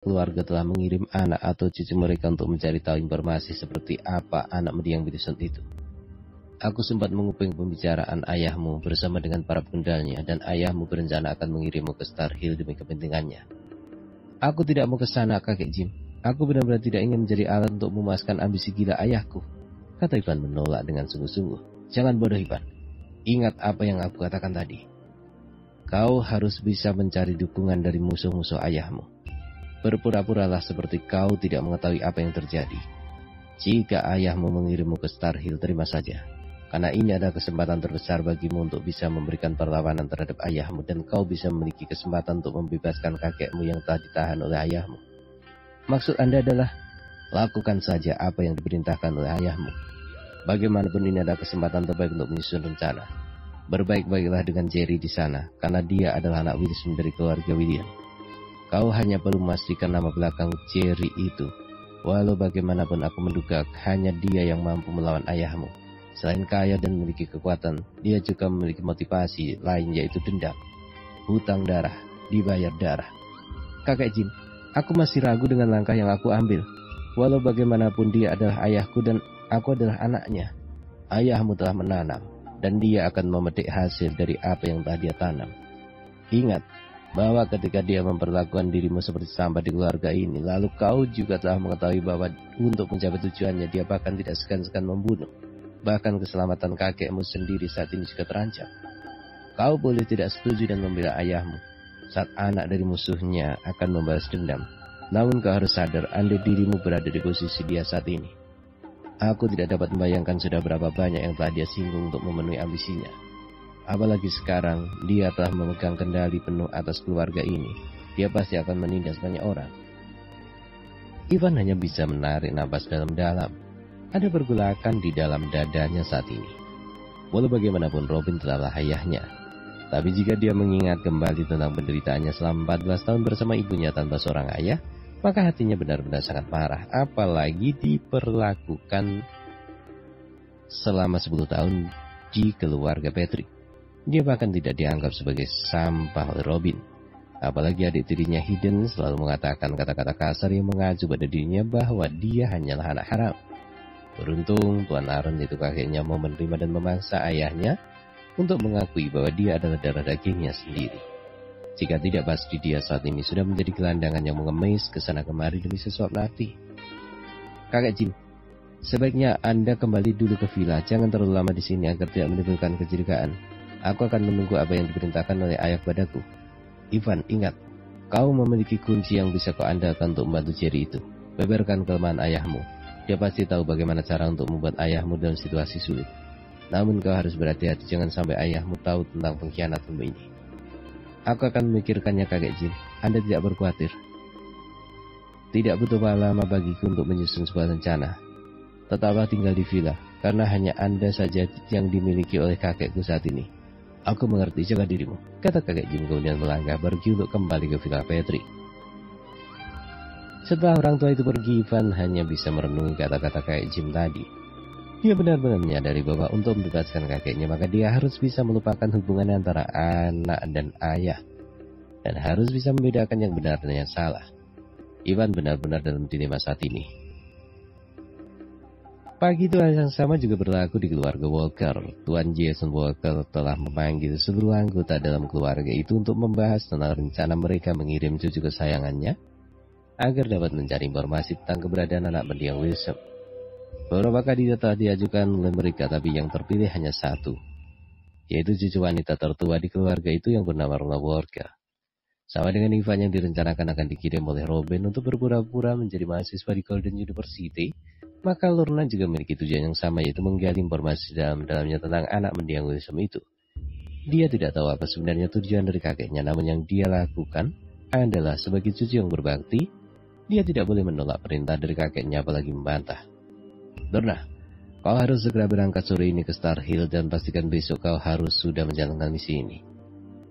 keluarga telah mengirim anak atau cucu mereka untuk mencari tahu informasi seperti apa anak mendiang Wilson itu. Aku sempat menguping pembicaraan ayahmu bersama dengan para pengendalnya, dan ayahmu berencana akan mengirimmu ke Star Hill demi kepentingannya. Aku tidak mau ke sana, kakek Jim. Aku benar-benar tidak ingin menjadi alat untuk memuaskan ambisi gila ayahku, kata Ivan menolak dengan sungguh-sungguh. Jangan bodoh, Ivan. Ingat apa yang aku katakan tadi. Kau harus bisa mencari dukungan dari musuh-musuh ayahmu. Berpura-puralah seperti kau tidak mengetahui apa yang terjadi. Jika ayahmu mengirimmu ke Star Hill, terima saja. Karena ini adalah kesempatan terbesar bagimu untuk bisa memberikan perlawanan terhadap ayahmu, dan kau bisa memiliki kesempatan untuk membebaskan kakekmu yang telah ditahan oleh ayahmu. Maksud Anda adalah, lakukan saja apa yang diperintahkan oleh ayahmu. Bagaimanapun ini adalah kesempatan terbaik untuk menyusun rencana. Berbaik-baiklah dengan Jerry di sana, karena dia adalah anak Wilson dari keluarga William. Kau hanya perlu memastikan nama belakang Jerry itu. Walau bagaimanapun aku menduga hanya dia yang mampu melawan ayahmu. Selain kaya dan memiliki kekuatan, dia juga memiliki motivasi lain, yaitu dendam. Hutang darah, dibayar darah. Kakek Jim, aku masih ragu dengan langkah yang aku ambil. Walau bagaimanapun dia adalah ayahku dan aku adalah anaknya. Ayahmu telah menanam, dan dia akan memetik hasil dari apa yang telah dia tanam. Ingat bahwa ketika dia memperlakukan dirimu seperti sampah di keluarga ini, lalu kau juga telah mengetahui bahwa untuk mencapai tujuannya dia bahkan tidak segan-segan membunuh. Bahkan keselamatan kakekmu sendiri saat ini juga terancam. Kau boleh tidak setuju dan membela ayahmu saat anak dari musuhnya akan membalas dendam. Namun kau harus sadar, andai dirimu berada di posisi dia saat ini. Aku tidak dapat membayangkan sudah berapa banyak yang telah dia singgung untuk memenuhi ambisinya. Apalagi sekarang, dia telah memegang kendali penuh atas keluarga ini. Dia pasti akan menindas banyak orang. Ivan hanya bisa menarik napas dalam-dalam. Ada pergolakan di dalam dadanya saat ini. Walau bagaimanapun Robin telah ayahnya. Tapi jika dia mengingat kembali tentang penderitaannya selama 14 tahun bersama ibunya tanpa seorang ayah, maka hatinya benar-benar sangat marah. Apalagi diperlakukan selama 10 tahun di keluarga Patrick. Dia bahkan tidak dianggap sebagai sampah oleh Robin. Apalagi adik tirinya Hayden selalu mengatakan kata-kata kasar yang mengacu pada dirinya bahwa dia hanyalah anak haram. Beruntung Tuan Aaron, itu kakeknya, mau menerima dan memaksa ayahnya untuk mengakui bahwa dia adalah darah dagingnya sendiri. Jika tidak, pasti dia saat ini sudah menjadi gelandangan yang mengemis kesana kemari demi sesuap nafti. Kakek Jim, sebaiknya Anda kembali dulu ke villa. Jangan terlalu lama di sini agar tidak menimbulkan kecurigaan. Aku akan menunggu apa yang diperintahkan oleh ayah padaku. Ivan, ingat, kau memiliki kunci yang bisa kau andalkan untuk membantu Jerry itu. Beberkan kelemahan ayahmu. Dia pasti tahu bagaimana cara untuk membuat ayahmu dalam situasi sulit. Namun kau harus berhati-hati, jangan sampai ayahmu tahu tentang pengkhianatanmu ini. Aku akan memikirkannya, kakek Jim. Anda tidak perlu khawatir. Tidak butuh lama bagiku untuk menyusun sebuah rencana. Tetaplah tinggal di villa, karena hanya Anda saja yang dimiliki oleh kakekku saat ini. Aku mengerti, jaga dirimu, kata kakek Jim kemudian melangkah pergi untuk kembali ke villa Patrick. Setelah orang tua itu pergi, Ivan hanya bisa merenungi kata-kata kakek Jim tadi. Dia benar-benar menyadari bahwa untuk membebaskan kakeknya, maka dia harus bisa melupakan hubungan antara anak dan ayah. Dan harus bisa membedakan yang benar dan yang salah. Ivan benar-benar dalam dilema saat ini. Pagi itu yang sama juga berlaku di keluarga Walker. Tuan Jason Walker telah memanggil seluruh anggota dalam keluarga itu untuk membahas tentang rencana mereka mengirim cucu kesayangannya agar dapat mencari informasi tentang keberadaan anak mendiang Wilson. Beberapa kandidat telah diajukan oleh mereka, tapi yang terpilih hanya satu, yaitu cucu wanita tertua di keluarga itu yang bernama Rona Walker. Sama dengan Ivan yang direncanakan akan dikirim oleh Robin untuk berpura-pura menjadi mahasiswa di Golden University, maka Lorna juga memiliki tujuan yang sama, yaitu menggali informasi dalam-dalamnya tentang anak mendiang Wilson itu. Dia tidak tahu apa sebenarnya tujuan dari kakeknya, namun yang dia lakukan adalah sebagai cucu yang berbakti. Dia tidak boleh menolak perintah dari kakeknya, apalagi membantah. Lorna, kau harus segera berangkat sore ini ke Star Hill dan pastikan besok kau harus sudah menjalankan misi ini.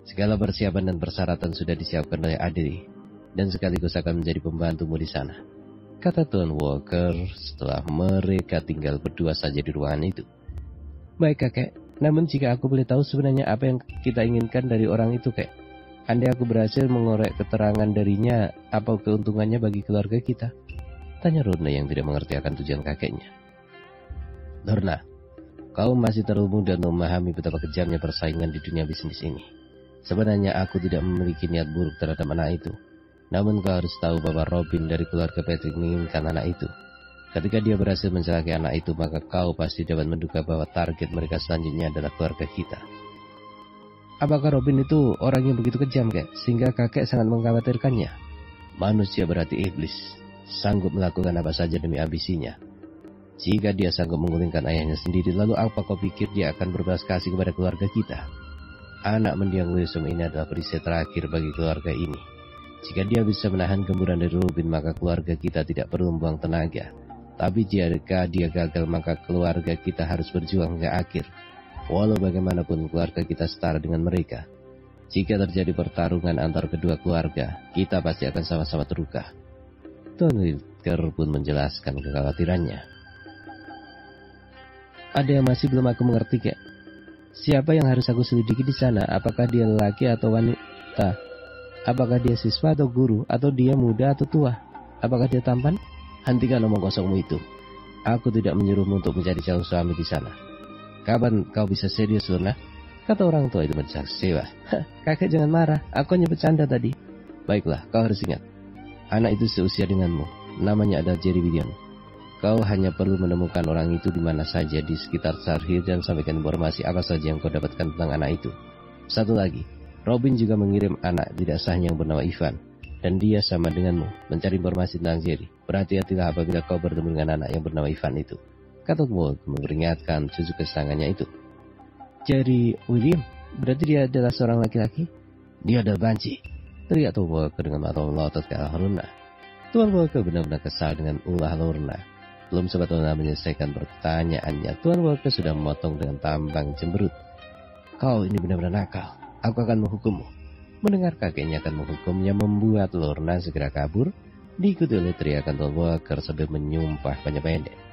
Segala persiapan dan persyaratan sudah disiapkan oleh Adri, dan sekaligus akan menjadi pembantumu di sana, kata Tuan Walker setelah mereka tinggal berdua saja di ruangan itu. Baik kakek, namun jika aku boleh tahu sebenarnya apa yang kita inginkan dari orang itu, kek? Andai aku berhasil mengorek keterangan darinya, apa keuntungannya bagi keluarga kita? Tanya Lorna yang tidak mengerti akan tujuan kakeknya. Lorna, kau masih terlalu muda untuk memahami betapa kejamnya persaingan di dunia bisnis ini. Sebenarnya aku tidak memiliki niat buruk terhadap anak itu. Namun kau harus tahu bahwa Robin dari keluarga Patrick menginginkan anak itu. Ketika dia berhasil mencelakai anak itu, maka kau pasti dapat menduga bahwa target mereka selanjutnya adalah keluarga kita. Apakah Robin itu orang yang begitu kejam, Kek, sehingga kakek sangat mengkhawatirkannya? Manusia berarti iblis, sanggup melakukan apa saja demi ambisinya. Jika dia sanggup menggulingkan ayahnya sendiri, lalu apa kau pikir dia akan berbelas kasih kepada keluarga kita? Anak mendiang Wilson ini adalah perisai terakhir bagi keluarga ini. Jika dia bisa menahan gemburan dari Robin, maka keluarga kita tidak perlu membuang tenaga. Tapi jika dia gagal, maka keluarga kita harus berjuang hingga akhir. Walau bagaimanapun keluarga kita setara dengan mereka. Jika terjadi pertarungan antar kedua keluarga, kita pasti akan sama-sama terluka. Tuan Whitaker pun menjelaskan kekhawatirannya. Ada yang masih belum aku mengerti, Kek. Siapa yang harus aku selidiki di sana? Apakah dia lelaki atau wanita? Apakah dia siswa atau guru? Atau dia muda atau tua? Apakah dia tampan? Hentikan omong kosongmu itu. Aku tidak menyuruhmu untuk mencari calon suami di sana. Kapan kau bisa serius, Lorna? Kata orang tua itu bersaksi. Kakek jangan marah, aku hanya bercanda tadi. Baiklah, kau harus ingat. Anak itu seusia denganmu. Namanya adalah Jerry William. Kau hanya perlu menemukan orang itu di mana saja di sekitar Sarhill dan sampaikan informasi apa saja yang kau dapatkan tentang anak itu. Satu lagi, Robin juga mengirim anak tidak sahnya yang bernama Ivan. Dan dia sama denganmu, mencari informasi tentang Jerry. Berhati-hatilah apabila kau bertemu dengan anak yang bernama Ivan itu. Kata Walt memperingatkan cucu kesayangannya itu. Jerry William, berarti dia adalah seorang laki-laki? Dia adalah banci, teriak Tuan Walker dengan mata melotot ke arah Lorna. Tuan Walker benar-benar kesal dengan ulah Lorna. Belum sempat Lorna menyelesaikan pertanyaannya, Tuan Walker sudah memotong dengan tampang cemberut. Kau ini benar-benar nakal, aku akan menghukummu. Mendengar kakeknya akan menghukumnya membuat Lorna segera kabur, diikuti oleh teriakan Tuan Walker sambil menyumpah panjang pendek.